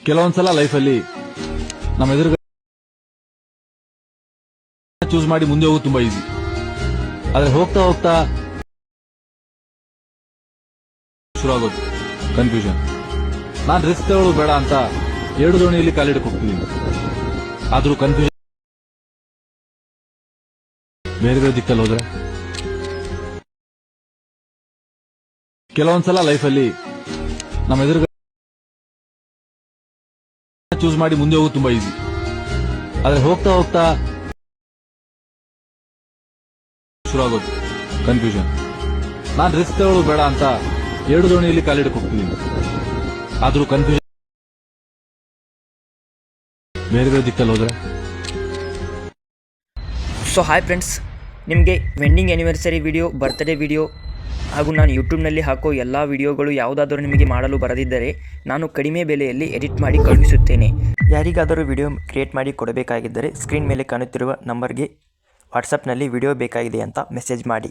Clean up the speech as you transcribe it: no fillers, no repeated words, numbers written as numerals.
ಕೆಲವೊಂದ್ಸಲ ಲೈಫಲ್ಲಿ ನಮ್ಮ ಎದುರುಗಡೆ ಚೂಸ್ ಮಾಡಿ ಮುಂದೆ ಹೋಗೋದು ತುಂಬಾ ಈಸಿ. ಆದ್ರೆ ಹೋಗ್ತಾ ಹೋಗ್ತಾ ಶುರು ಆಗೋದು ಕನ್ಫ್ಯೂಷನ್. ನಾನು ರಿಸ್ಕ್ ತಗೊಳ್ಳೋದು ಬೇಡ ಅಂತ ಎರಡು ದೋಣಿಯಲ್ಲಿ ಕಾಲಿಡಕ್ಕೆ ಹೋಗ್ತಿದ್ದೀನಿ. ಆದ್ರೂ ಕನ್ಫ್ಯೂಷನ್ ಬೇರೆ ಬೇರೆ ದಿಕ್ಕಲ್ಲಿ ಹೋದ್ರೆ. ಕೆಲವೊಂದ್ಸಲ ಲೈಫಲ್ಲಿ ನಮ್ಮ ಎದುರುಗಡೆ ಚೂಸ್ ಮಾಡಿ ಮುಂದೆ ಹೋಗೋದು ತುಂಬಾ ಈಸಿ. ಆದ್ರೆ ಹೋಗ್ತಾ ಹೋಗ್ತಾ ಶುರು ಆಗೋದು ಕನ್ಫ್ಯೂಷನ್. ನಾನು ರಿಸ್ಕ್ ತಗೊಳ್ಳೋದು ಬೇಡ ಅಂತ ಎರಡು ದೋಣಿಯಲ್ಲಿ ಕಾಲಿಡಕ್ಕೆ ಹೋಗ್ತಿದ್ದೀನಿ. ಆದ್ರೂ ಕನ್ಫ್ಯೂಷನ್ ಬೇರೆ ಬೇರೆ ದಿಕ್ಕಲ್ಲಿ ಹೋದ್ರೆ. ಸೊ ಹಾಯ್ ಫ್ರೆಂಡ್ಸ್, ನಿಮಗೆ wedding anniversary video, birthday video ಹಾಗೂ ನಾನು ಯೂಟ್ಯೂಬ್ನಲ್ಲಿ ಹಾಕೋ ಎಲ್ಲ ವಿಡಿಯೋಗಳು ಯಾವುದಾದರೂ ನಿಮಗೆ ಮಾಡಲು ಬರದಿದ್ದರೆ ನಾನು ಕಡಿಮೆ ಬೆಲೆಯಲ್ಲಿ ಎಡಿಟ್ ಮಾಡಿ ಕಳುಹಿಸುತ್ತೇನೆ. ಯಾರಿಗಾದರೂ ವಿಡಿಯೋ ಕ್ರಿಯೇಟ್ ಮಾಡಿ ಕೊಡಬೇಕಾಗಿದ್ದರೆ ಸ್ಕ್ರೀನ್ ಮೇಲೆ ಕಾಣುತ್ತಿರುವ ನಂಬರ್ಗೆ ವಾಟ್ಸಪ್ನಲ್ಲಿ ವಿಡಿಯೋ ಬೇಕಾಗಿದೆ ಅಂತ ಮೆಸೇಜ್ ಮಾಡಿ.